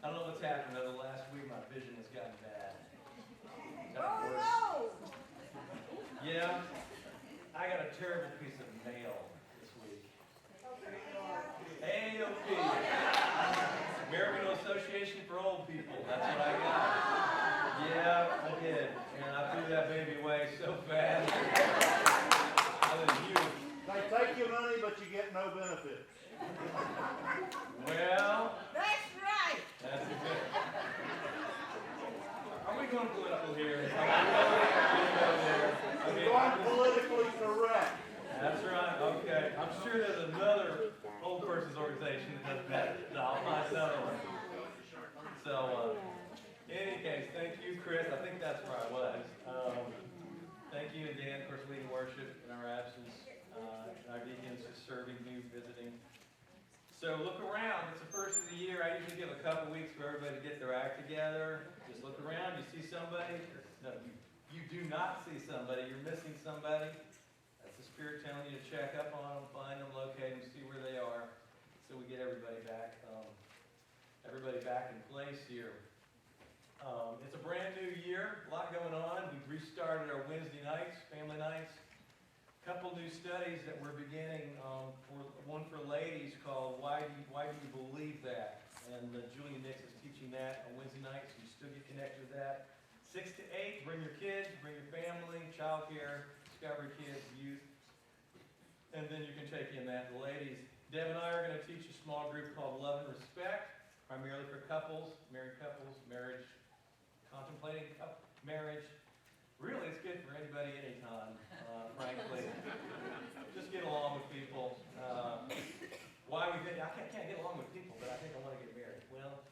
I don't know what's happened over the last week. My vision has gotten bad. Oh, Yeah, I got a terrible piece of mail this week. AOP, American Association for Old People. That's what I got. Yeah, I did. And I threw that baby away so fast. I was huge. They take your money, but you get no benefits. Well, that's right. that's a good. Are we going political here? You're going politically correct. That's right. Okay. I'm sure there's another old person's organization that does better. No, I'll find another one. So, in any case, thank you, Chris. I think that's where I was. Thank you, Dan, of course, leading worship in our absence. Our deacons just serving, new, visiting. So look around. It's the first of the year. I usually give a couple weeks for everybody to get their act together. Just look around. You see somebody? No, you do not see somebody. You're missing somebody. That's the Spirit telling you to check up on them, find them, locate them, see where they are, so we get everybody back in place here. It's a brand new year. A lot going on. We've restarted our Wednesday nights, family nights. Couple new studies that we're beginning, one for ladies called Why Do You Believe That? And Julia Nix is teaching that on Wednesday nights. You still get connected with that. 6 to 8, bring your kids, bring your family, childcare, Discovery Kids, youth. And then you can take in that. The ladies, Deb and I are going to teach a small group called Love and Respect, primarily for couples, married couples, marriage, contemplating marriage. Really, it's good for anybody, anytime, frankly. Just get along with people. Why we think, I can't get along with people, but I think I want to get married. Well,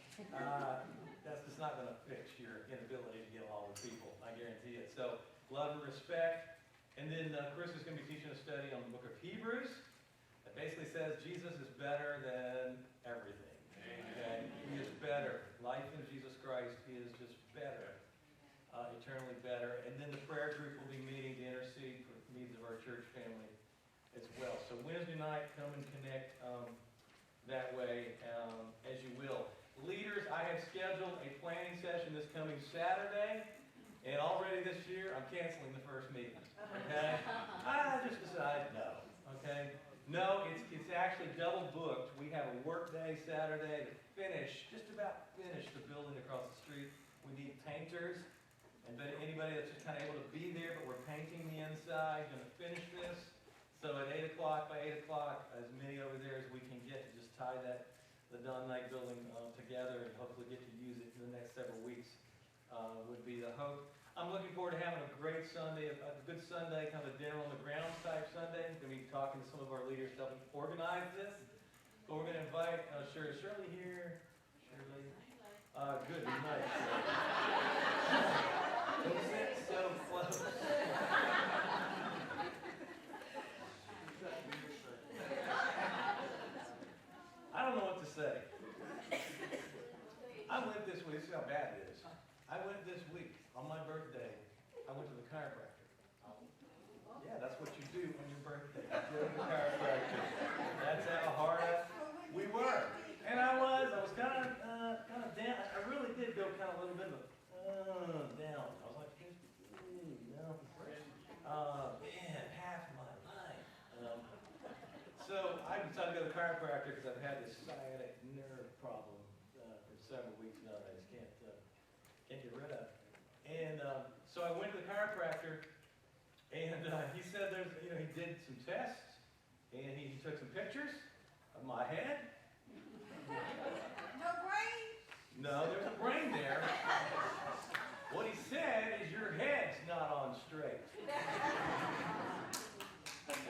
that's just not going to fix your inability to get along with people, I guarantee it. So, love and respect. And then Chris is going to be teaching a study on the book of Hebrews that basically says Jesus is better than everything. Okay? He is better. Life in Jesus Christ, He is just better. Eternally better. And then the prayer group will be meeting to intercede for the needs of our church family as well. So Wednesday night, come and connect that way as you will. Leaders, I have scheduled a planning session this coming Saturday, and already this year, I'm canceling the first meeting. Okay? I just decided no. Okay? No, it's actually double booked. We have a work day Saturday to finish, just about finish the building across the street. We need painters. And anybody that's just kind of able to be there, but we're painting the inside, going to finish this. So at 8 o'clock, by 8 o'clock, as many over there as we can get to just tie the Don Knight building together and hopefully get to use it in the next several weeks would be the hope. I'm looking forward to having a great Sunday, a good Sunday, kind of a dinner on the grounds type Sunday. I'm going to be talking to some of our leaders to help organize this. But we're going to invite Shirley here. Shirley. Good night. Don't sit so close. I don't know what to say. I went this week. This is how bad it is. I went this week on my birthday. I went to the chiropractor. Yeah, that's what you do on your birthday. You go to the chiropractor. That's how hard we were. And I was kind of down. I really did go kind of a little bit of a down. I was like, man, half my life. So I decided to go to the chiropractor because I've had this sciatic nerve problem for several weeks now that I just can't get rid of. And so I went to the chiropractor, and he said he did some tests, and he took some pictures of my head. No brain? No, there's a brain there. What he said is your head's not on straight.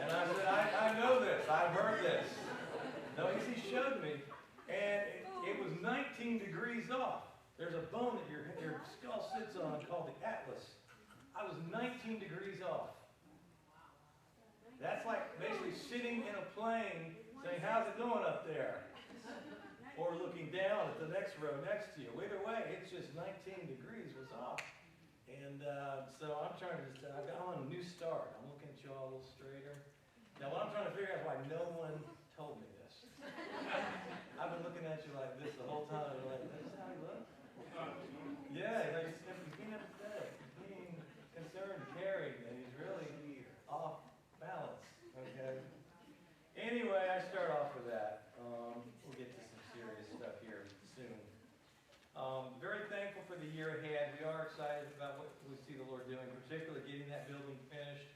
And I said, I know this. I've heard this. No, he showed me, and it was 19 degrees off. There's a bone that your skull sits on called the atlas. I was 19 degrees off. That's like basically sitting in a plane saying, how's it going up there? Or looking down at the next row next to you. Either way, it's just 19 degrees was off. And so I'm trying to I'm on a new start. I'm looking at you all a little straighter. Now what I'm trying to figure out is why no one told me this. I've been looking at you like this the whole time. Like, this is how he anyway, I start off with that. We'll get to some serious stuff here soon. Very thankful for the year ahead. We are excited about what we see the Lord doing, particularly getting that building finished,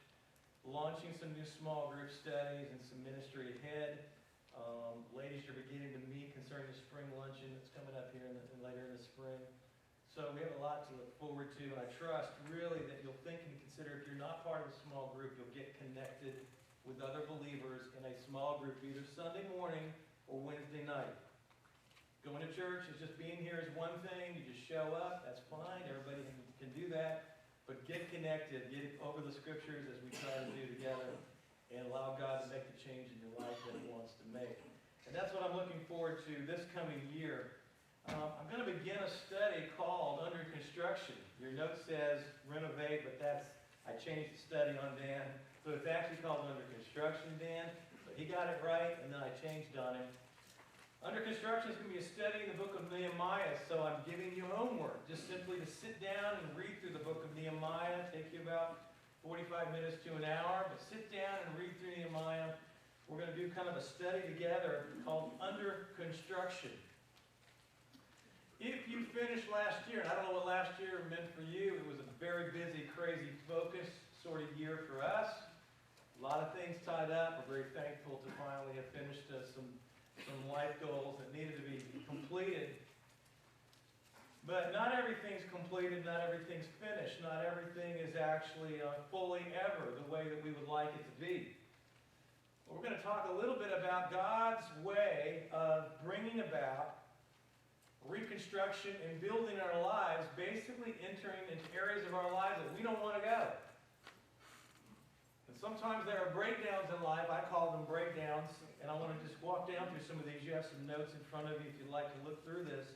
launching some new small group studies and some ministry ahead. Ladies are beginning to meet concerning the spring luncheon that's coming up here later in the spring. So we have a lot to look forward to, and I trust really that you'll think and consider, if you're not part of a small group, you'll get connected with other believers in a small group, either Sunday morning or Wednesday night. Going to church is just being here is one thing. You just show up. That's fine. Everybody can do that. But get connected. Get over the scriptures as we try to do together and allow God to make the change in your life that He wants to make. And that's what I'm looking forward to this coming year. I'm going to begin a study called Under Construction. Your note says renovate, but I changed the study on Dan. So it's actually called Under Construction, Dan. But he got it right, and then I changed on him. Under Construction is going to be a study in the book of Nehemiah, so I'm giving you homework. Just simply to sit down and read through the book of Nehemiah. Take you about 45 minutes to an hour, but sit down and read through Nehemiah. We're going to do kind of a study together called Under Construction. If you finished last year, and I don't know what last year meant for you, it was a very busy, crazy, focused sort of year for us. A lot of things tied up. We're very thankful to finally have finished some life goals that needed to be completed. But not everything's completed, not everything's finished, not everything is actually fully ever the way that we would like it to be. But we're going to talk a little bit about God's way of bringing about reconstruction and building our lives, basically entering into areas of our lives that we don't want to go. And sometimes there are breakdowns in life. I call them breakdowns. And I want to just walk down through some of these. You have some notes in front of you if you'd like to look through this.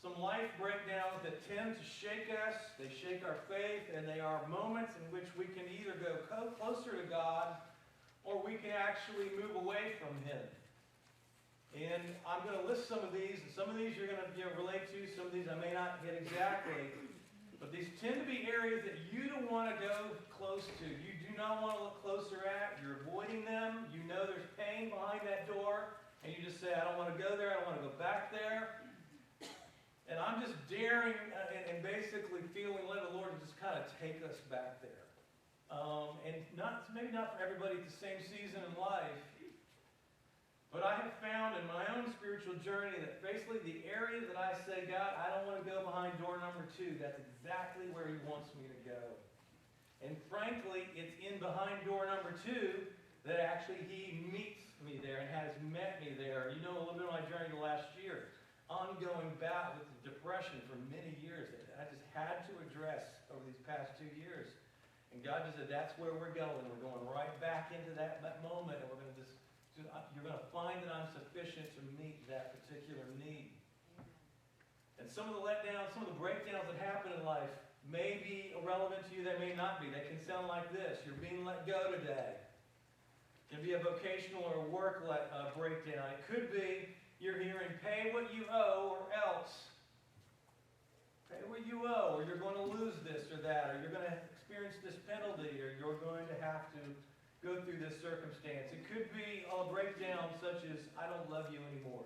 Some life breakdowns that tend to shake us. They shake our faith, and they are moments in which we can either go closer to God or we can actually move away from Him. And I'm going to list some of these, and some of these you're going to relate to. Some of these I may not get exactly. But these tend to be areas that you don't want to go close to. You do not want to look closer at. You're avoiding them. You know there's pain behind that door. And you just say, I don't want to go there. I don't want to go back there. And I'm just daring and basically feeling led the Lord to just kind of take us back there. And maybe not for everybody at the same season in life. But I have found in my own spiritual journey that basically the area that I say, God, I don't want to go behind door number 2. That's exactly where He wants me to go. And frankly, it's in behind door number 2 that actually He meets me there and has met me there. You know a little bit of my journey the last year. Ongoing bout with depression for many years that I just had to address over these past 2 years. And God just said, that's where we're going. We're going right back into that moment, and we're going to just you're going to find that I'm sufficient to meet that particular need. And some of the letdowns, some of the breakdowns that happen in life may be irrelevant to you, they may not be. They can sound like this. You're being let go today. It can be a vocational or work breakdown. It could be you're hearing pay what you owe or else. Pay what you owe, or you're going to lose this or that, or you're going to experience this penalty, or you're going to have to go through this circumstance. It could be a breakdown such as, I don't love you anymore.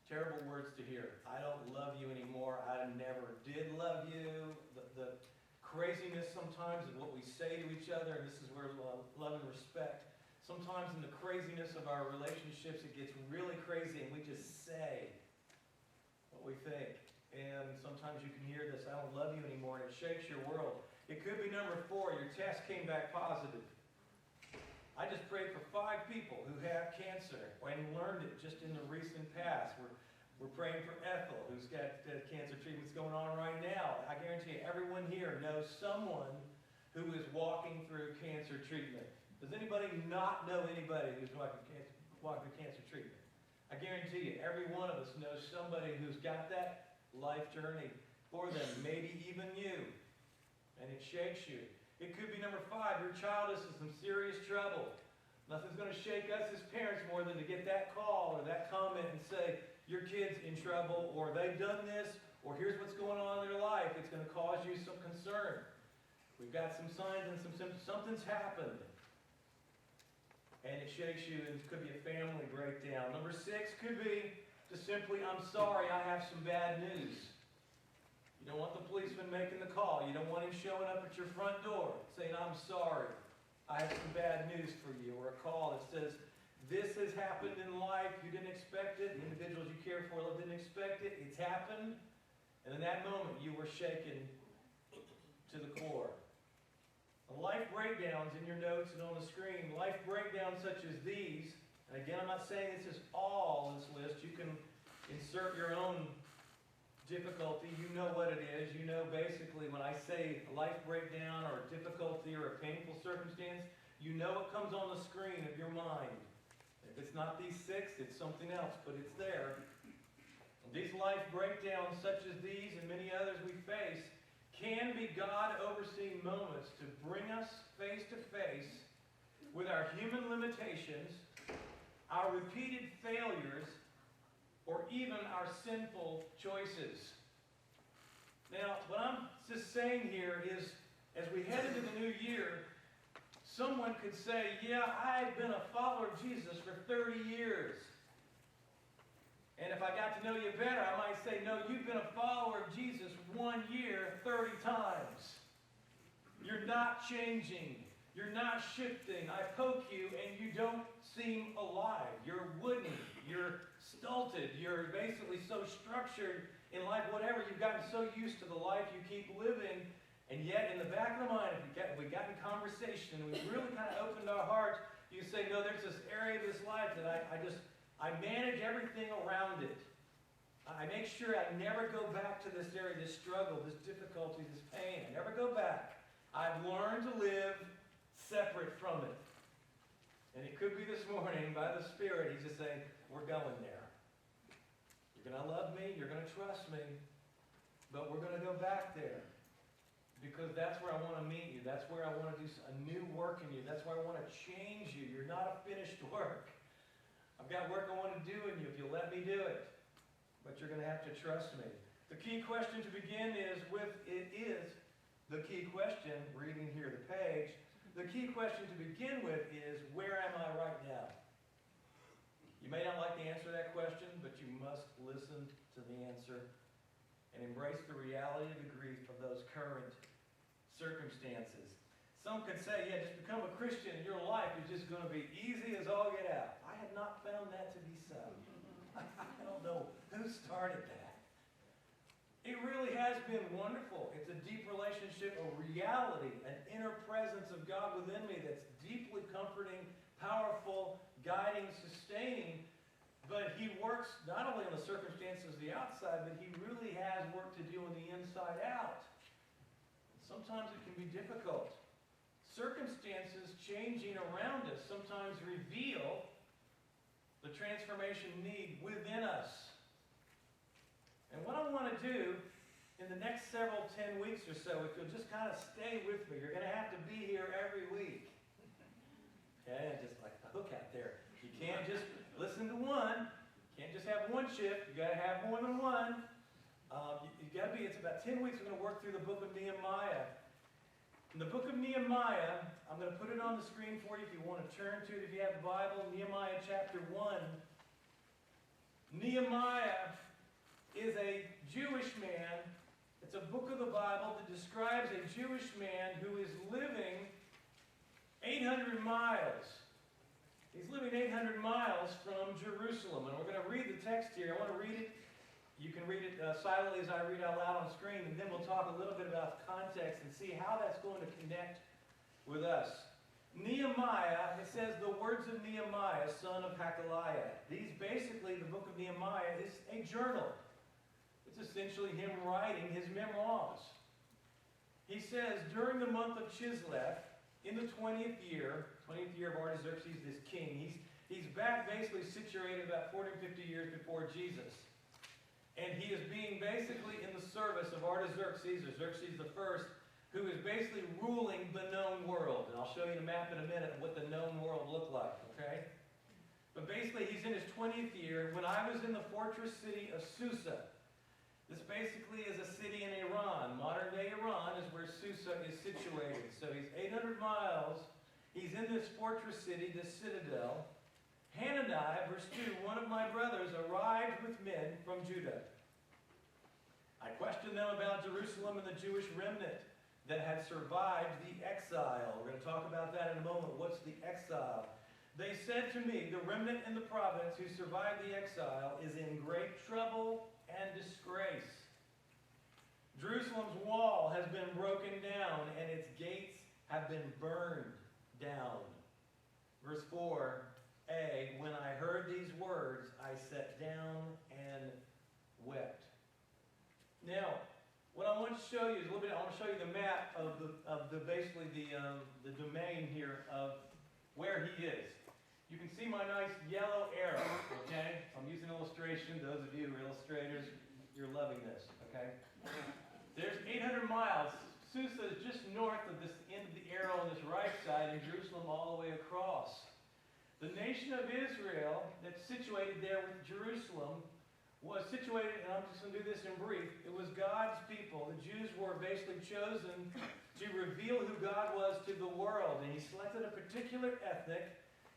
Terrible words to hear. I don't love you anymore. I never did love you. The craziness sometimes of what we say to each other, and this is where love and respect. Sometimes in the craziness of our relationships, it gets really crazy, and we just say what we think. And sometimes you can hear this, I don't love you anymore, and it shakes your world. It could be number 4, your test came back positive. I just prayed for 5 people who have cancer and learned it just in the recent past. We're praying for Ethel, who's got cancer treatments going on right now. I guarantee you, everyone here knows someone who is walking through cancer treatment. Does anybody not know anybody who's walking through cancer treatment? I guarantee you, every one of us knows somebody who's got that life journey for them, maybe even you. And it shakes you. It could be number 5, your child is in some serious trouble. Nothing's going to shake us as parents more than to get that call or that comment and say, your kid's in trouble, or they've done this, or here's what's going on in their life. It's going to cause you some concern. We've got some signs and some symptoms. Something's happened. and it shakes you, and it could be a family breakdown. Number 6 could be just simply, I'm sorry, I have some bad news. You don't want the policeman making the call. You don't want him showing up at your front door saying, I'm sorry, I have some bad news for you. Or a call that says, this has happened in life, you didn't expect it, the individuals you care for didn't expect it, it's happened, and in that moment you were shaken to the core. Life breakdowns in your notes and on the screen, life breakdowns such as these, and again I'm not saying this is all this list, you can insert your own difficulty, you know what it is, you know basically when I say a life breakdown or a difficulty or a painful circumstance, you know what comes on the screen of your mind. If it's not these 6, it's something else, but it's there. And these life breakdowns such as these and many others we face can be God overseeing moments to bring us face to face with our human limitations, our repeated failures, or even our sinful choices. Now, what I'm just saying here is, as we head into the new year, someone could say, yeah, I've been a follower of Jesus for 30 years. And if I got to know you better, I might say, no, you've been a follower of Jesus 1 year, 30 times. You're not changing. You're not shifting. I poke you and you don't seem alive. You're wooden. You're stulted. You're basically so structured in life, whatever. You've gotten so used to the life you keep living. And yet, in the back of the mind, if we got in conversation and we really kind of opened our hearts, you say, no, there's this area of this life that I manage everything around it. I make sure I never go back to this area, this struggle, this difficulty, this pain. I never go back. I've learned to live separate from it. And it could be this morning, by the Spirit, He's just saying, we're going there. You're going to love me, you're going to trust me, but we're going to go back there. Because that's where I want to meet you. That's where I want to do a new work in you. That's where I want to change you. You're not a finished work. I've got work I want to do in you if you'll let me do it. But you're going to have to trust me. The key question to begin the key question, reading here the page, the key question to begin with is, where am I right now? You may not like the answer to that question, but you must listen to the answer and embrace the reality of the grief of those current circumstances. Some could say, yeah, just become a Christian and your life is just going to be easy as all get out. I have not found that to be so. I don't know who started that. It really has been wonderful. It's a deep relationship, a reality, an inner presence of God within me that's deeply comforting, powerful, guiding, sustaining. But He works not only on the circumstances of the outside, but He really has work to do on the inside out. Sometimes it can be difficult. Circumstances changing around us sometimes reveal the transformation need within us. And what I want to do in the next 10 weeks or so, if you'll just kind of stay with me, you're going to have to be here every week. Okay, just like the hook out there. You can't just listen to one. You can't just have one shift. You got to have more than one. You got to be. It's about 10 weeks. We're going to work through the book of Nehemiah. In the book of Nehemiah, I'm going to put it on the screen for you if you want to turn to it. If you have a Bible, Nehemiah chapter 1. Nehemiah is a Jewish man. It's a book of the Bible that describes a Jewish man who is living 800 miles. He's living 800 miles from Jerusalem. And we're going to read the text here. I want to read it. You can read it silently as I read out loud on the screen, and then we'll talk a little bit about the context and see how that's going to connect with us. Nehemiah, it says the words of Nehemiah, son of Hakaliah. These basically, the book of Nehemiah is a journal. It's essentially him writing his memoirs. He says, during the month of Chislev, in the 20th year of Artaxerxes, this king, he's back basically situated about 450 years before Jesus. And he is being basically in the service of Artaxerxes, or Xerxes the First, who is basically ruling the known world. And I'll show you the map in a minute of what the known world looked like, okay? But basically, he's in his 20th year. When I was in the fortress city of Susa, this basically is a city in Iran. Modern-day Iran is where Susa is situated. So he's 800 miles. He's in this fortress city, this citadel. Hananiah, verse 2, one of my brothers arrived with men from Judah. I questioned them about Jerusalem and the Jewish remnant that had survived the exile. We're going to talk about that in a moment. What's the exile? They said to me, the remnant in the province who survived the exile is in great trouble and disgrace. Jerusalem's wall has been broken down and its gates have been burned down. Verse 4a, when I heard these words, I sat down and wept. Now, what I want to show you is I want to show you the map of basically the domain here of where he is. You can see my nice yellow arrow, okay? I'm using illustration. Those of you who are illustrators, you're loving this, okay? There's 800 miles. Susa is just north of this end of the arrow on this right side, and Jerusalem all the way across. The nation of Israel that's situated there with Jerusalem was situated, and I'm just going to do this in brief, it was God's people. The Jews were basically chosen to reveal who God was to the world, and he selected a particular ethnic,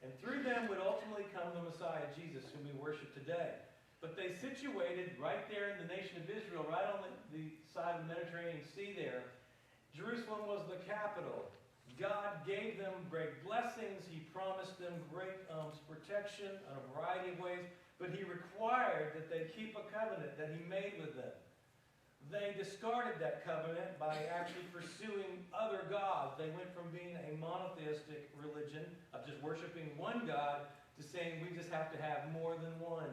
and through them would ultimately come the Messiah, Jesus, whom we worship today. But they situated right there in the nation of Israel, right on the side of the Mediterranean Sea there. Jerusalem was the capital. God gave them great blessings. He promised them great protection in a variety of ways. But he required that they keep a covenant that he made with them. They discarded that covenant by actually pursuing other gods. They went from being a monotheistic religion of just worshiping one God to saying we just have to have more than one.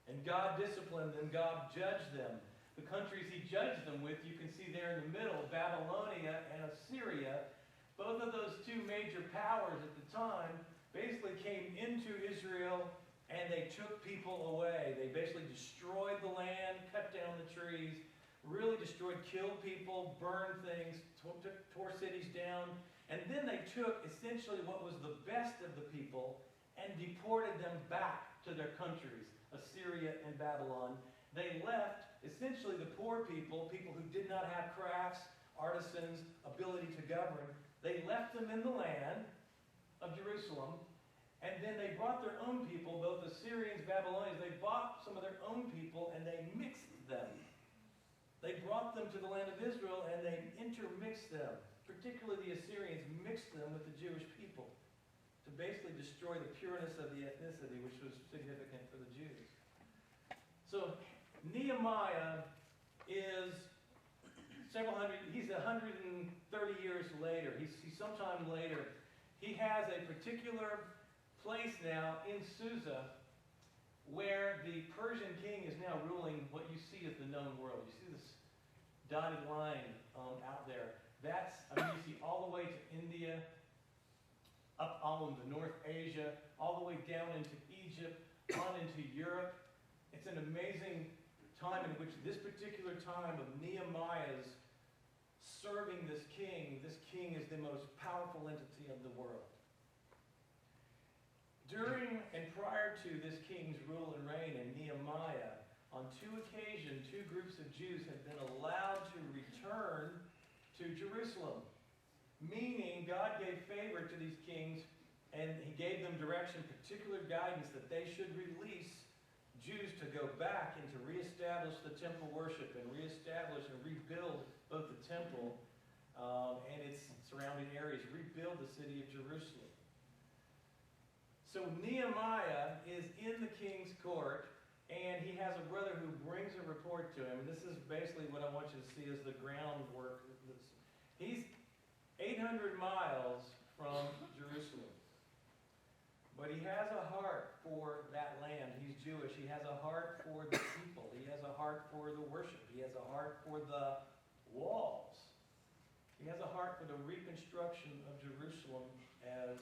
And God disciplined them. God judged them. The countries he judged them with, you can see there in the middle, Babylonia and Assyria. Both of those two major powers at the time basically came into Israel and they took people away. They basically destroyed the land, cut down the trees, really destroyed, killed people, burned things, tore cities down. And then they took essentially what was the best of the people and deported them back to their countries, Assyria and Babylon. They left essentially the poor people, people who did not have crafts, artisans, ability to govern. They left them in the land of Jerusalem, and then they brought their own people, both Assyrians, Babylonians. They bought some of their own people, and they mixed them. They brought them to the land of Israel, and they intermixed them. Particularly the Assyrians mixed them with the Jewish people to basically destroy the pureness of the ethnicity, which was significant for the Jews. So Nehemiah is he's 130 years later. He's sometime later. He has a particular place now in Susa where the Persian king is now ruling what you see as the known world. You see this dotted line out there. That's, you see all the way to India, up all into North Asia, all the way down into Egypt, on into Europe. It's an amazing time in which this particular time of Nehemiah's serving this king is the most powerful entity of the world. During and prior to this king's rule and reign in Nehemiah, on two occasions, two groups of Jews had been allowed to return to Jerusalem. Meaning, God gave favor to these kings, and he gave them direction, particular guidance that they should release Jews to go back and to reestablish the temple worship and reestablish and rebuild both the temple and its surrounding areas, rebuild the city of Jerusalem. So Nehemiah is in the king's court, and he has a brother who brings a report to him. This is basically what I want you to see as the groundwork. He's 800 miles from Jerusalem. But he has a heart for that land. He's Jewish. He has a heart for the people. He has a heart for the worship. He has a heart for the walls. He has a heart for the reconstruction of Jerusalem as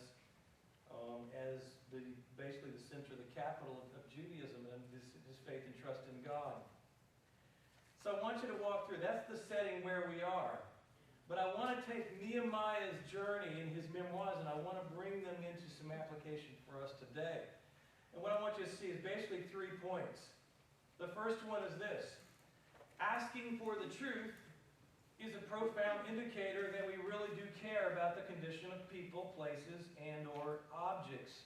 basically the center, the capital of Judaism and his faith and trust in God. So I want you to walk through. That's the setting where we are. But I want to take Nehemiah's journey in his memoirs, and I want to bring them into some application for us today. And what I want you to see is basically 3 points. The first one is this: asking for the truth is a profound indicator that we really do care about the condition of people, places, and or objects.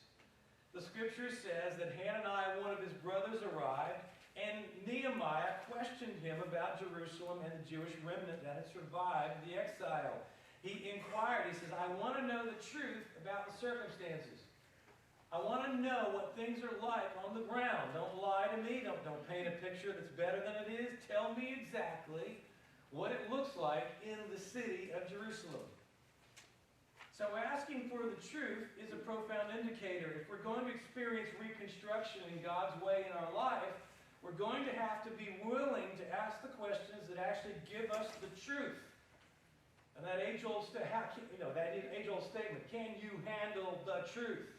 The scripture says that Hananiah, one of his brothers, arrived, and Nehemiah questioned him about Jerusalem and the Jewish remnant that had survived the exile. He inquired, he says, I want to know the truth about the circumstances. I want to know what things are like on the ground. Don't lie to me. Don't paint a picture that's better than it is. Tell me exactly what it looks like in the city of Jerusalem. So asking for the truth is a profound indicator. If we're going to experience reconstruction in God's way in our life, we're going to have to be willing to ask the questions that actually give us the truth. And that age-old statement, can you handle the truth?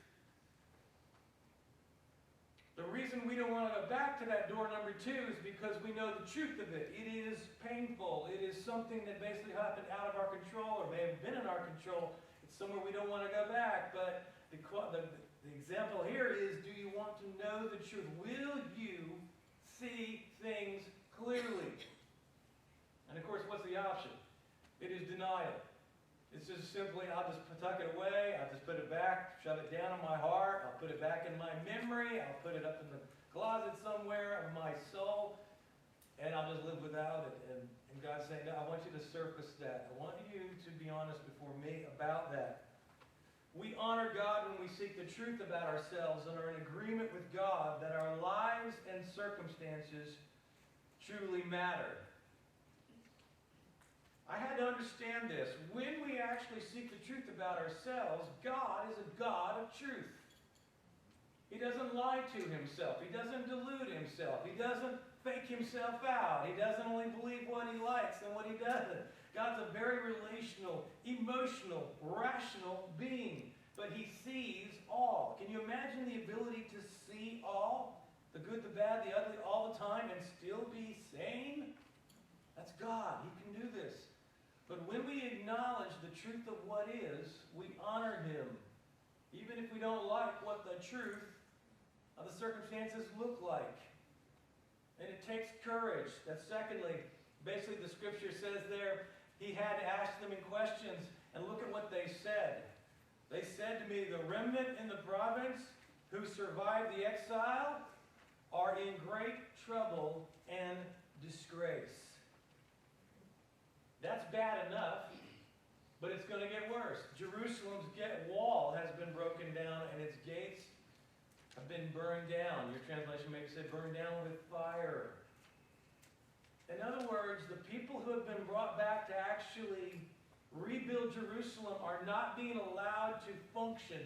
The reason we don't want to go back to that door number 2 is because we know the truth of it. It is painful. It is something that basically happened out of our control or may have been in our control. It's somewhere we don't want to go back. But the example here is, do you want to know the truth? Will you see things clearly? And of course, what's the option? It is denial. It's just simply, I'll just tuck it away, I'll just put it back, shove it down in my heart, I'll put it back in my memory, I'll put it up in the closet somewhere of my soul, and I'll just live without it. And God's saying, no, I want you to surface that. I want you to be honest before me about that. We honor God when we seek the truth about ourselves and are in agreement with God that our lives and circumstances truly matter. I had to understand this. When we actually seek the truth about ourselves, God is a God of truth. He doesn't lie to himself. He doesn't delude himself. He doesn't fake himself out. He doesn't only believe what he likes and what he doesn't. God's a very relational, emotional, rational being. But he sees all. Can you imagine the ability to see all? The good, the bad, the ugly, all the time and still be sane? That's God. He can do this. But when we acknowledge the truth of what is, we honor him. Even if we don't like what the truth of the circumstances look like. And it takes courage. That's secondly, basically the scripture says there, he had to ask them in questions. And look at what they said. They said to me, the remnant in the province who survived the exile are in great trouble and disgrace. That's bad enough, but it's going to get worse. Jerusalem's wall has been broken down and its gates have been burned down. Your translation maybe said burned down with fire. In other words, the people who have been brought back to actually rebuild Jerusalem are not being allowed to function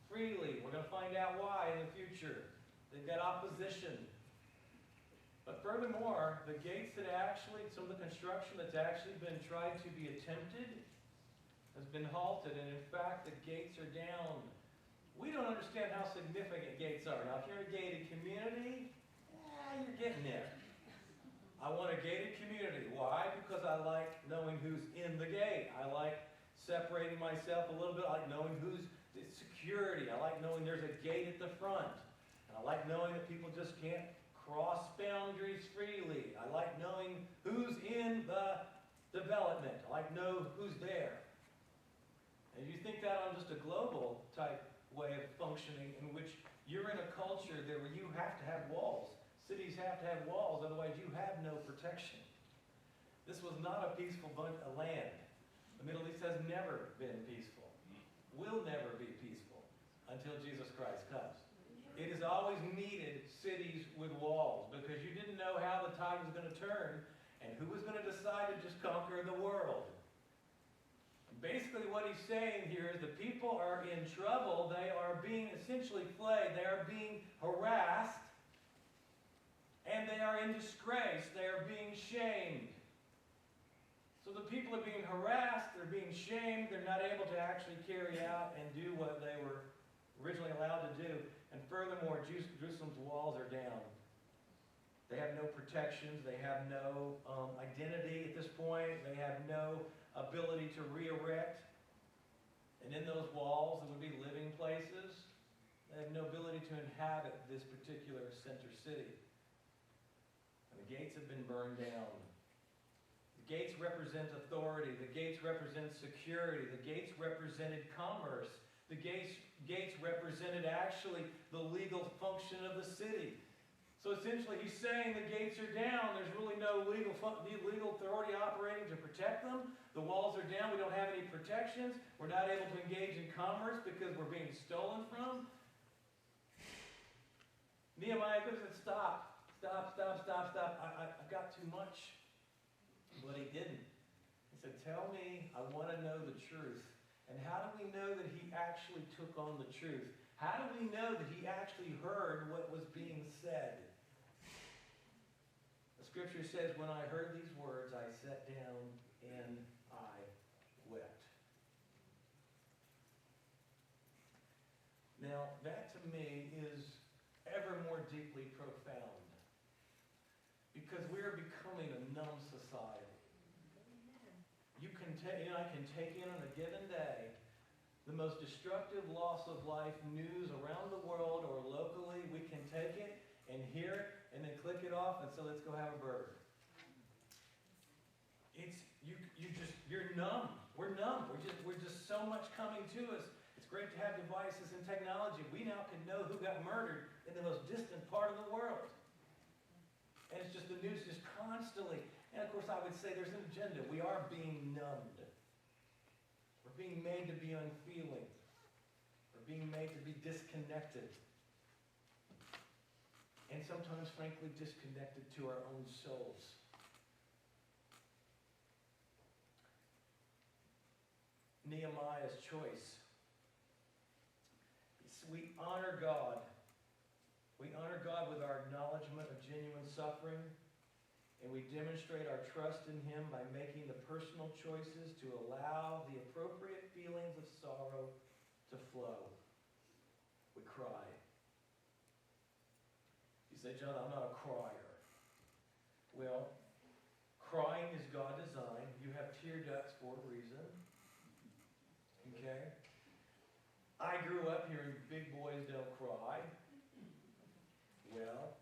freely. We're going to find out why in the future. They've got opposition. But furthermore, the gates that actually, some of the construction that's actually been tried to be attempted has been halted. And in fact, the gates are down. We don't understand how significant gates are. Now, if you're in a gated community, you're getting there. I want a gated community. Why? Because I like knowing who's in the gate. I like separating myself a little bit. I like knowing who's the security. I like knowing there's a gate at the front. And I like knowing that people just can't cross boundaries freely. I like knowing who's in the development. I like know who's there. And you think that on just a global type way of functioning in which you're in a culture there where you have to have walls. Cities have to have walls, otherwise you have no protection. This was not a peaceful land. The Middle East has never been peaceful. Will never be peaceful until Jesus Christ comes. It has always needed cities with walls because you didn't know how the tide was going to turn and who was going to decide to just conquer the world. And basically what he's saying here is the people are in trouble. They are being essentially flayed. They are being harassed. And they are in disgrace. They are being shamed. So the people are being harassed. They're being shamed. They're not able to actually carry out and do what they were originally allowed to do. And furthermore, Jerusalem's walls are down. They have no protections. They have no identity at this point. They have no ability to re-erect. And in those walls, there would be living places. They have no ability to inhabit this particular center city. And the gates have been burned down. The gates represent authority. The gates represent security. The gates represented commerce. The gates represented actually the legal function of the city. So essentially he's saying the gates are down. There's really no legal authority operating to protect them. The walls are down. We don't have any protections. We're not able to engage in commerce because we're being stolen from. Nehemiah goes and stop. I've got too much. But he didn't. He said, tell me, I want to know the truth. And how do we know that he actually took on the truth? How do we know that he actually heard what was being said? The scripture says, when I heard these words, I sat down and I wept. Now, that to me is ever more deeply profound. Because we are becoming a numb society. I can take in on a given day the most destructive loss of life news around the world or locally. We can take it and hear it and then click it off and say, let's go have a burger. You're numb. We're numb. We're just so much coming to us. It's great to have devices and technology. We now can know who got murdered in the most distant part of the world. And it's just the news just constantly. And of course I would say there's an agenda. We are being numbed. We're being made to be unfeeling. We're being made to be disconnected. And sometimes, frankly, disconnected to our own souls. Nehemiah's choice. We honor God. We honor God with our acknowledgement of genuine suffering, and we demonstrate our trust in Him by making the personal choices to allow the appropriate feelings of sorrow to flow. We cry. You say, John, I'm not a crier. Well, crying is God designed. You have tear ducts for a reason. Okay? I grew up hearing big boys don't cry. Well,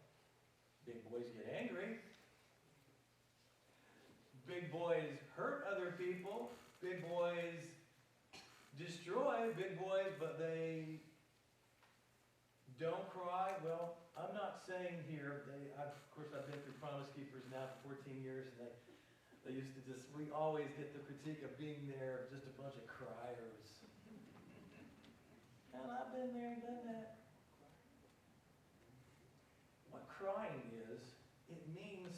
big boys get angry. Big boys hurt other people. Big boys destroy big boys, but they don't cry. Well, I'm not saying here, of course I've been through Promise Keepers now for 14 years, and they used to we always get the critique of being there, just a bunch of criers. And I've been there and done that. What crying is, it means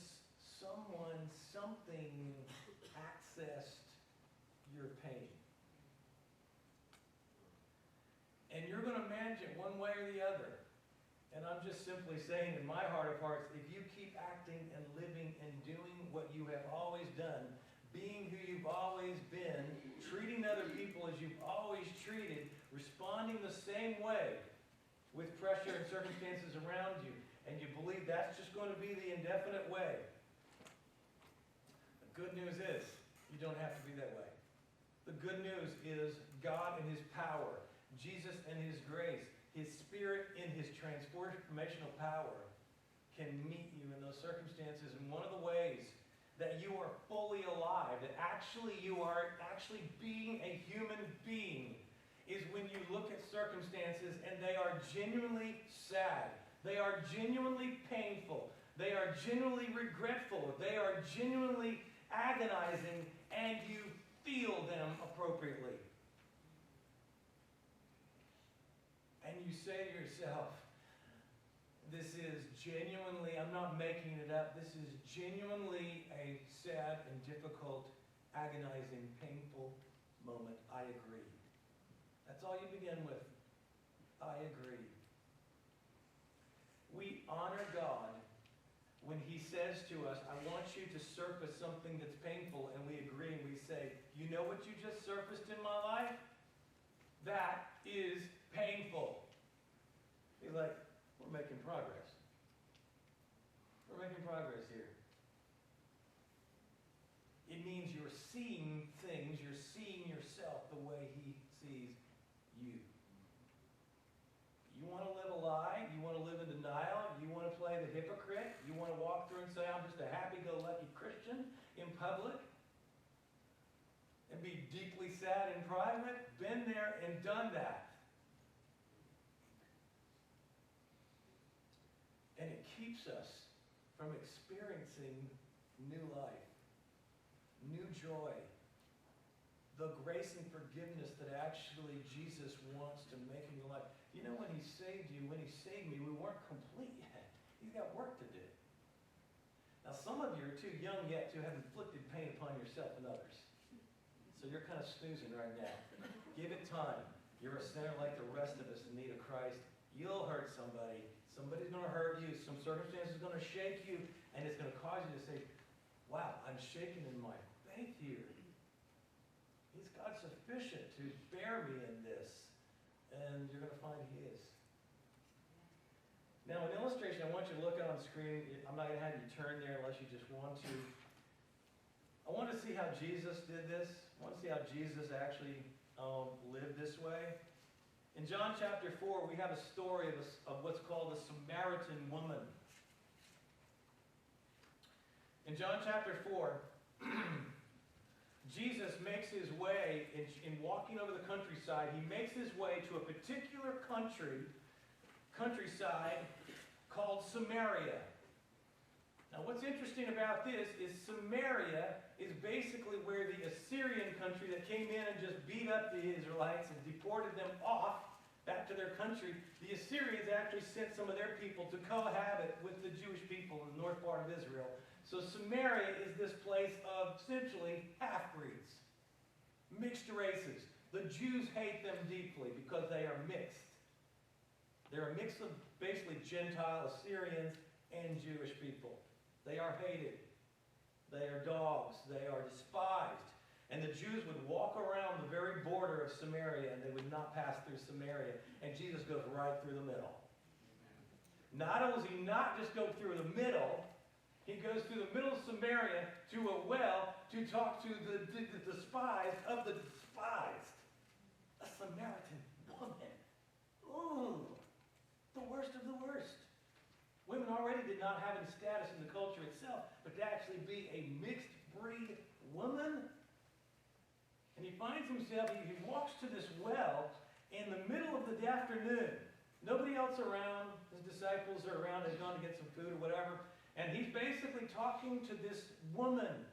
something accessed your pain. And you're going to manage it one way or the other. And I'm just simply saying in my heart of hearts, if you keep acting and living and doing what you have always done, being who you've always been, treating other people as you've always treated, responding the same way with pressure and circumstances around you, and you believe that's just going to be the indefinite way. The good news is, you don't have to be that way. The good news is God in His power, Jesus in His grace, His Spirit in His transformational power can meet you in those circumstances. And one of the ways that you are fully alive, that you are actually being a human being, is when you look at circumstances and they are genuinely sad. They are genuinely painful. They are genuinely regretful. They are genuinely agonizing, and you feel them appropriately. And you say to yourself, this is genuinely, I'm not making it up, this is genuinely a sad and difficult, agonizing, painful moment. I agree. That's all you begin with. I agree. We honor God when He says to us, I want you to surface something that's painful, and we agree and we say, you know what you just surfaced in my life? That is painful. He's like, we're making progress. We're making progress here. It means you're seeing things, you're seeing yourself the way He sees you. You want to live a lie? You want to live in denial? You want to play the hypocrite? You want to walk through and say, I'm just a happy-go-lucky Christian in public? sat in private, been there and done that. And it keeps us from experiencing new life, new joy, the grace and forgiveness that actually Jesus wants to make in your life. You know, when he saved you, when he saved me, we weren't complete yet. He's got work to do. Now, some of you are too young yet to have inflicted pain upon yourself and others. So you're kind of snoozing right now. Give it time. You're a sinner like the rest of us in need of Christ. You'll hurt somebody. Somebody's going to hurt you. Some circumstance is going to shake you, and it's going to cause you to say, wow, I'm shaken in my faith here. He's God sufficient to bear me in this. And you're going to find he is. Now, an illustration I want you to look at on the screen. I'm not going to have you turn there unless you just want to. I want to see how Jesus did this. I want to see how Jesus actually lived this way. In John chapter 4, we have a story of what's called the Samaritan woman. In John chapter 4, Jesus makes his way, in walking over the countryside, he makes his way to a particular countryside called Samaria. Now what's interesting about this is Samaria is basically where the Assyrian country that came in and just beat up the Israelites and deported them off back to their country. The Assyrians actually sent some of their people to cohabit with the Jewish people in the north part of Israel. So Samaria is this place of essentially half-breeds, mixed races. The Jews hate them deeply because they are mixed. They're a mix of basically Gentile Assyrians and Jewish people. They are hated. They are dogs. They are despised. And the Jews would walk around the very border of Samaria, and they would not pass through Samaria. And Jesus goes right through the middle. Not only does he not just go through the middle, he goes through the middle of Samaria to a well to talk to the despised of the despised. A Samaritan woman. Ooh, the worst of the worst. Women already did not have any status in the culture itself, but to actually be a mixed breed woman. And he finds himself, he walks to this well in the middle of the afternoon. Nobody else around. His disciples are around. They've gone to get some food or whatever. And he's basically talking to this woman.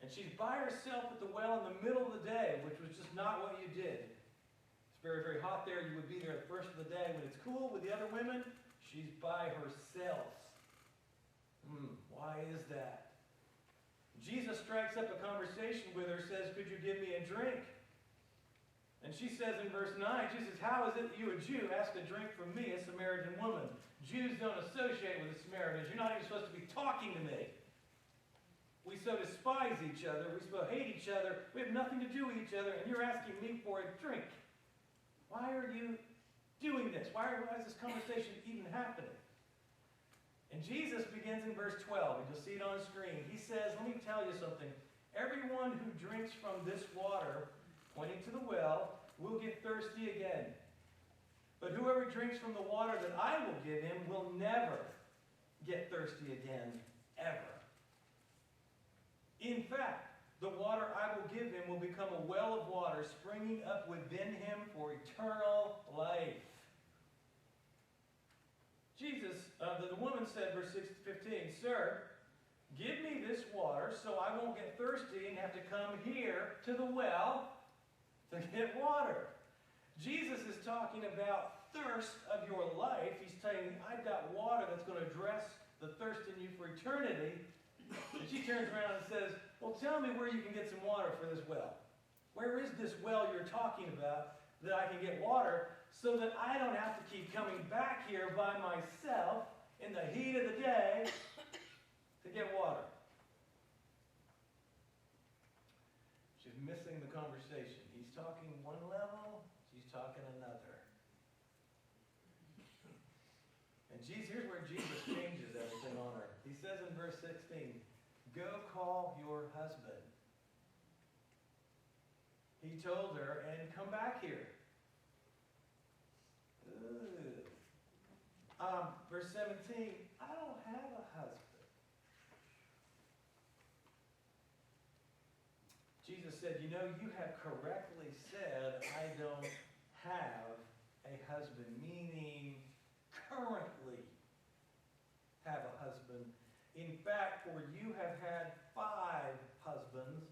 And she's by herself at the well in the middle of the day, which was just not what you did. It's very, very hot there. You would be there at the first of the day. When it's cool with the other women, she's by herself. Why is that? Jesus strikes up a conversation with her, says, could you give me a drink? And she says in verse 9, she says, how is it that you, a Jew, ask a drink from me, a Samaritan woman? Jews don't associate with the Samaritans. You're not even supposed to be talking to me. We so despise each other. We so hate each other. We have nothing to do with each other, and you're asking me for a drink. Why are you doing this? Why is this conversation even happening? And Jesus begins in verse 12, and you'll see it on the screen. He says, let me tell you something. Everyone who drinks from this water, pointing to the well, will get thirsty again. But whoever drinks from the water that I will give him will never get thirsty again, ever. In fact, the water I will give him will become a well of water springing up within him for eternal life. Jesus, the woman said, verse 15, Sir, give me this water so I won't get thirsty and have to come here to the well to get water. Jesus is talking about thirst of your life. He's saying, I've got water that's going to address the thirst in you for eternity. And she turns around and says, well, tell me where you can get some water for this well. Where is this well you're talking about that I can get water so that I don't have to keep coming back here by myself in the heat of the day to get water? She's missing the conversation. He's talking one level, she's talking another. And here's where Jesus changes everything on her. He says in verse 16, go call your husband. He told her, and come back here. Verse 17, I don't have a husband. Jesus said, you know, you have correctly said, I don't have a husband, meaning currently have a husband. In fact, for you have had 5 husbands,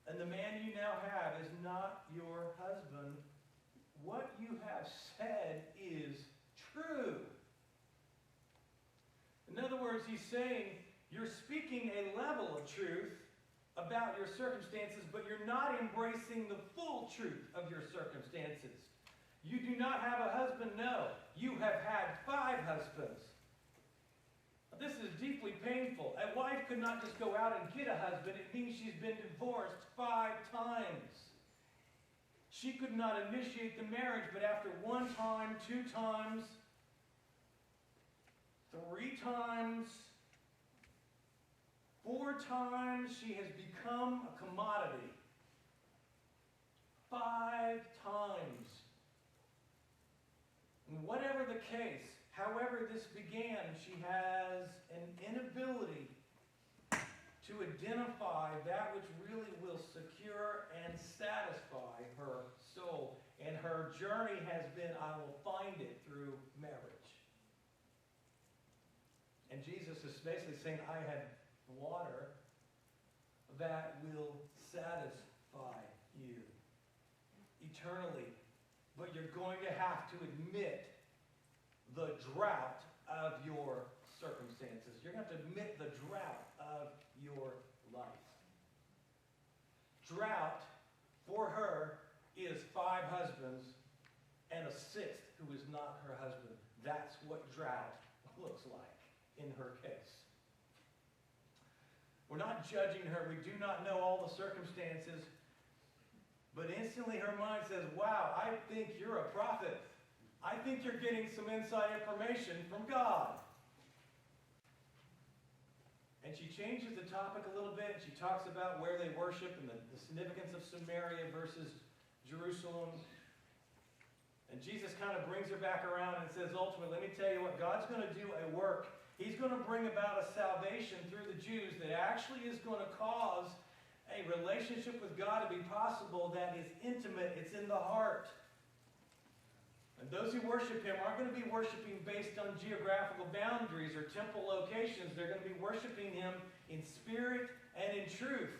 and the man you now have is not your husband. What you have said is true. In other words, he's saying, you're speaking a level of truth about your circumstances, but you're not embracing the full truth of your circumstances. You do not have a husband, no. You have had 5 husbands. This is deeply painful. A wife could not just go out and get a husband. It means she's been divorced 5 times. She could not initiate the marriage, but after 1 time, 2 times, 3 times, 4 times, she has become a commodity. 5 times. And whatever the case, however this began, she has an inability to identify that which really will secure and satisfy her soul. And her journey has been, I will find it through marriage. And Jesus is basically saying, I have water that will satisfy you eternally. But you're going to have to admit the drought of your circumstances. You're going to have to admit the drought of your life. Drought for her is 5 husbands and a 6th who is not her husband. That's what drought looks like in her case. We're not judging her. We do not know all the circumstances. But instantly her mind says, wow, I think you're a prophet. I think you're getting some inside information from God. And she changes the topic a little bit. She talks about where they worship and the significance of Samaria versus Jerusalem. And Jesus kind of brings her back around and says, ultimately, let me tell you what, God's going to do a work. He's going to bring about a salvation through the Jews that actually is going to cause a relationship with God to be possible that is intimate. It's in the heart. And those who worship Him aren't going to be worshiping based on geographical boundaries or temple locations. They're going to be worshiping Him in spirit and in truth.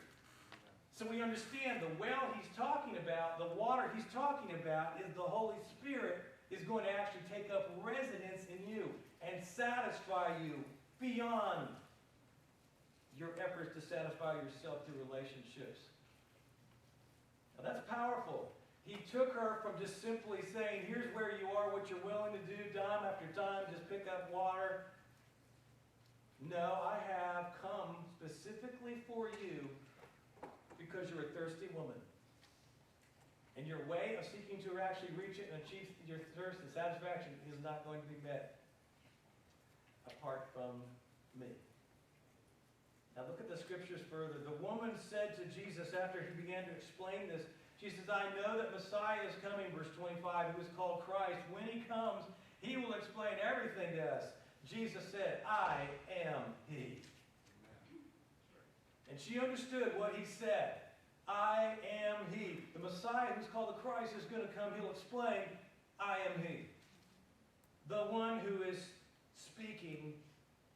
So we understand the well He's talking about, the water He's talking about, is the Holy Spirit is going to actually take up residence in you and satisfy you beyond your efforts to satisfy yourself through relationships. Now that's powerful. He took her from just simply saying, here's where you are, what you're willing to do, time after time, just pick up water. No, I have come specifically for you because you're a thirsty woman. And your way of seeking to actually reach it and achieve your thirst and satisfaction is not going to be met apart from me. Now look at the scriptures further. The woman said to Jesus after He began to explain this, she says, I know that Messiah is coming, verse 25, who is called Christ. When He comes, He will explain everything to us. Jesus said, I am He. And she understood what He said. I am He. The Messiah, who's called the Christ, is going to come. He'll explain, I am He. The one who is speaking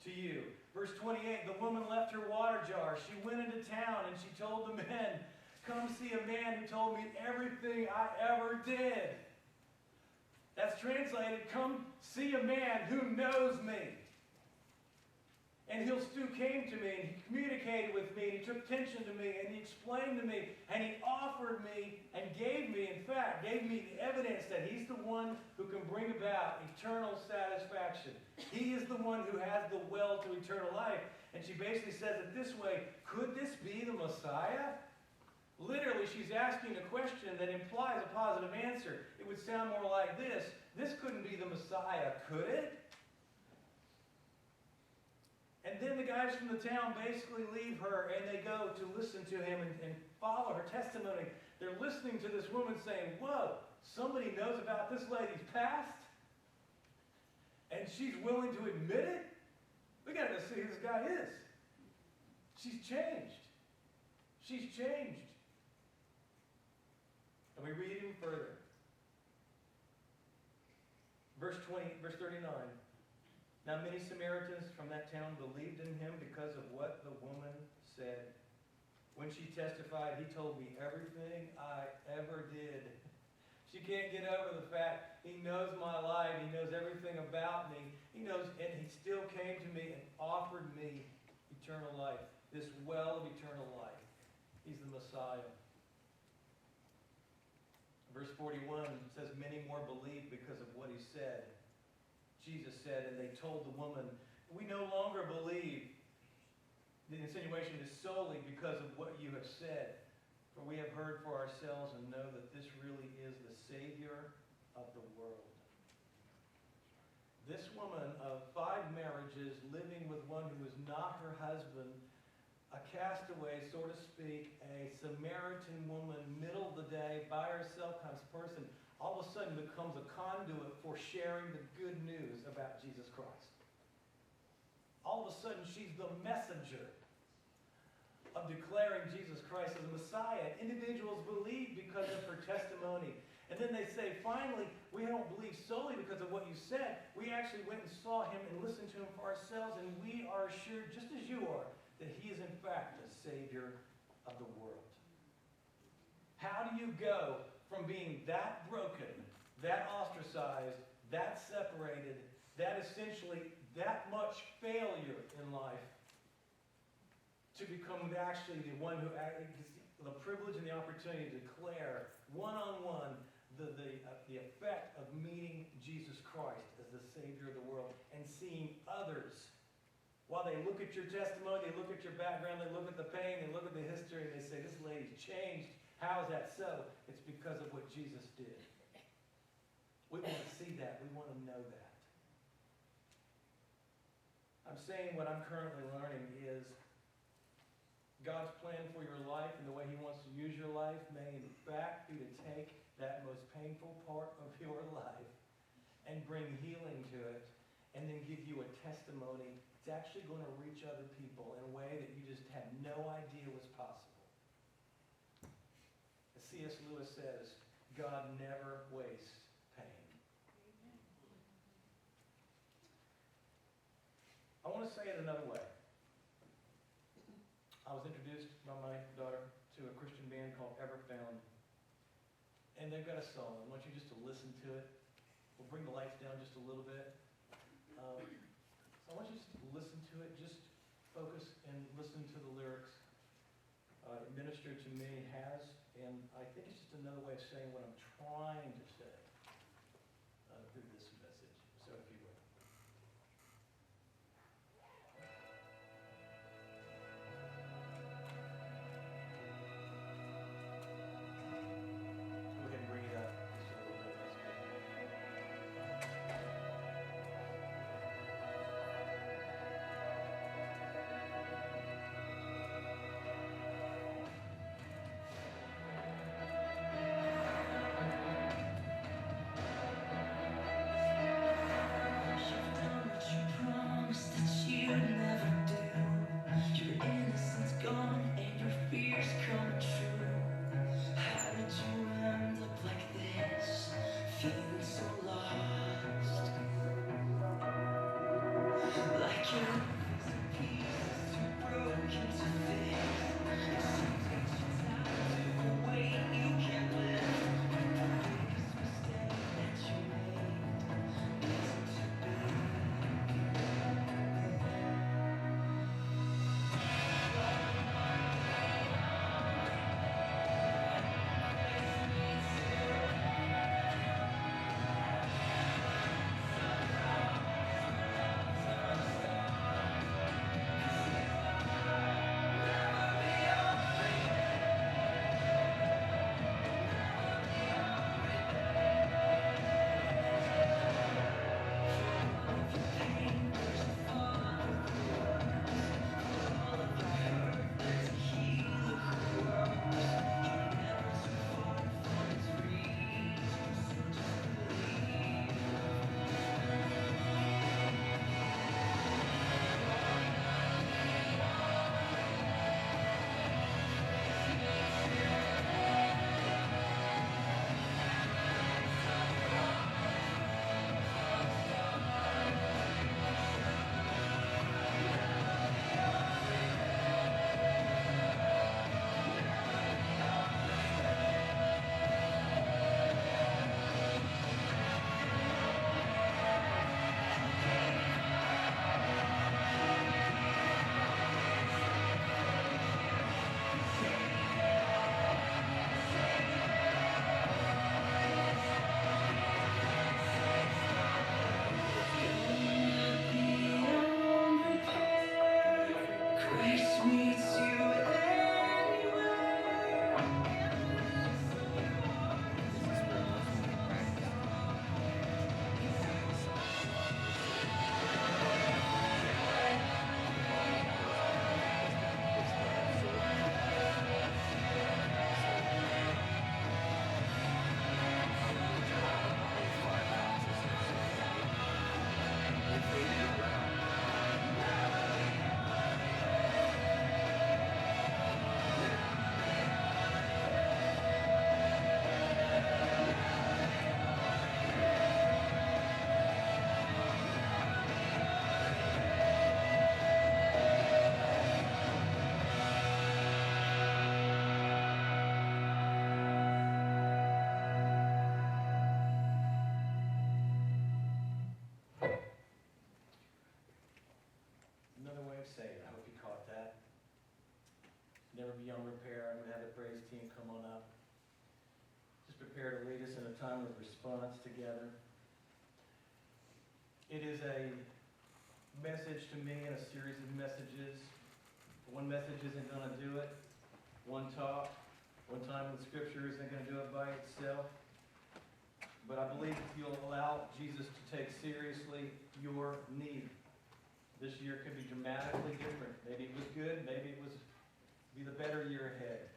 to you. Verse 28, the woman left her water jar. She went into town and she told the men, come see a man who told me everything I ever did. That's translated, come see a man who knows me. And he came to me, and he communicated with me, and he took attention to me, and he explained to me, and he offered me, and gave me the evidence that he's the one who can bring about eternal satisfaction. He is the one who has the well to eternal life. And she basically says it this way, could this be the Messiah? Literally, she's asking a question that implies a positive answer. It would sound more like this. This couldn't be the Messiah, could it? And then the guys from the town basically leave her and they go to listen to him and follow her testimony. They're listening to this woman saying, whoa, somebody knows about this lady's past? And she's willing to admit it? We got to go see who this guy is. She's changed. She's changed. And we read even further. Verse 39. Now many Samaritans from that town believed in him because of what the woman said. When she testified, he told me everything I ever did. She can't get over the fact he knows my life. He knows everything about me. He knows, and he still came to me and offered me eternal life, this well of eternal life. He's the Messiah. Verse 41 says, many more believed because of what he said. Jesus said, and they told the woman, we no longer believe. The insinuation is solely because of what you have said. For we have heard for ourselves and know that this really is the Savior of the world. This woman of 5 marriages, living with one who is not her husband, a castaway, so to speak, a Samaritan woman, middle of the day, by herself kind of person, all of a sudden becomes a conduit for sharing the good news about Jesus Christ. All of a sudden, she's the messenger of declaring Jesus Christ as the Messiah. Individuals believe because of her testimony. And then they say, finally, we don't believe solely because of what you said. We actually went and saw him and listened to him for ourselves, and we are assured, just as you are, that he is in fact the Savior of the world. How do you go from being that broken, that ostracized, that separated, that essentially that much failure in life, to become actually the one who the privilege and the opportunity to declare one-on-one the effect of meeting Jesus Christ as the Savior of the world and seeing others, while they look at your testimony, they look at your background, they look at the pain, they look at the history, and they say, this lady's changed. How is that so? It's because of what Jesus did. We want to see that. We want to know that. I'm saying what I'm currently learning is God's plan for your life and the way he wants to use your life may in fact be to take that most painful part of your life and bring healing to it and then give you a testimony. It's actually going to reach other people in a way that you just had no idea was possible. As C.S. Lewis says, God never wastes pain. I want to say it another way. I was introduced by my daughter to a Christian band called Everfound. And they've got a song. I want you just to listen to it. We'll bring the lights down just a little bit. So I want you just to listen to it. Just focus and listen to the lyrics. It ministered to me, has, and I think it's just another way of saying what I'm trying to say through this message. So if you will. Go ahead and bring it up just a little bit. prepare to lead us in a time of response together. It is a message to me in a series of messages. One message isn't going to do it. One talk, one time in Scripture isn't going to do it by itself. But I believe if you'll allow Jesus to take seriously your need, this year could be dramatically different. Maybe it was good, maybe it was be the better year ahead.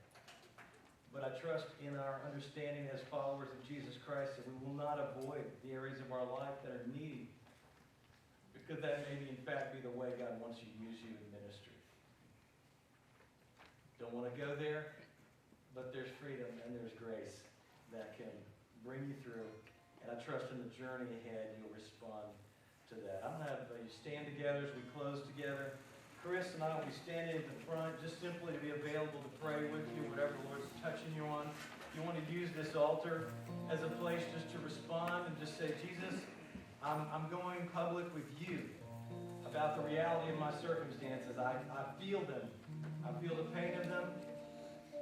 But I trust in our understanding as followers of Jesus Christ that we will not avoid the areas of our life that are needy, because that may in fact be the way God wants you to use you in ministry. Don't want to go there, but there's freedom and there's grace that can bring you through. And I trust in the journey ahead you'll respond to that. I'm going to have you stand together as we close together. Chris and I will be standing at the front just simply to be available to pray with you, whatever the Lord's touching you on. If you want to use this altar as a place just to respond and just say, Jesus, I'm going public with you about the reality of my circumstances. I feel them. I feel the pain of them.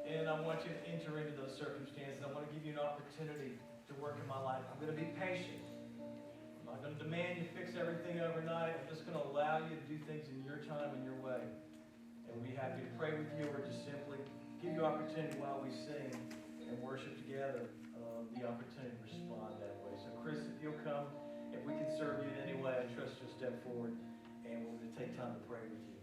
And I want you to enter into those circumstances. I want to give you an opportunity to work in my life. I'm going to be patient. I'm not going to demand you fix everything overnight. I'm just going to allow you to do things in your time and your way. And we'll be happy to pray with you or just simply give you opportunity while we sing and worship together, the opportunity to respond that way. So Chris, if you'll come, if we can serve you in any way, I trust you'll step forward and we'll take time to pray with you.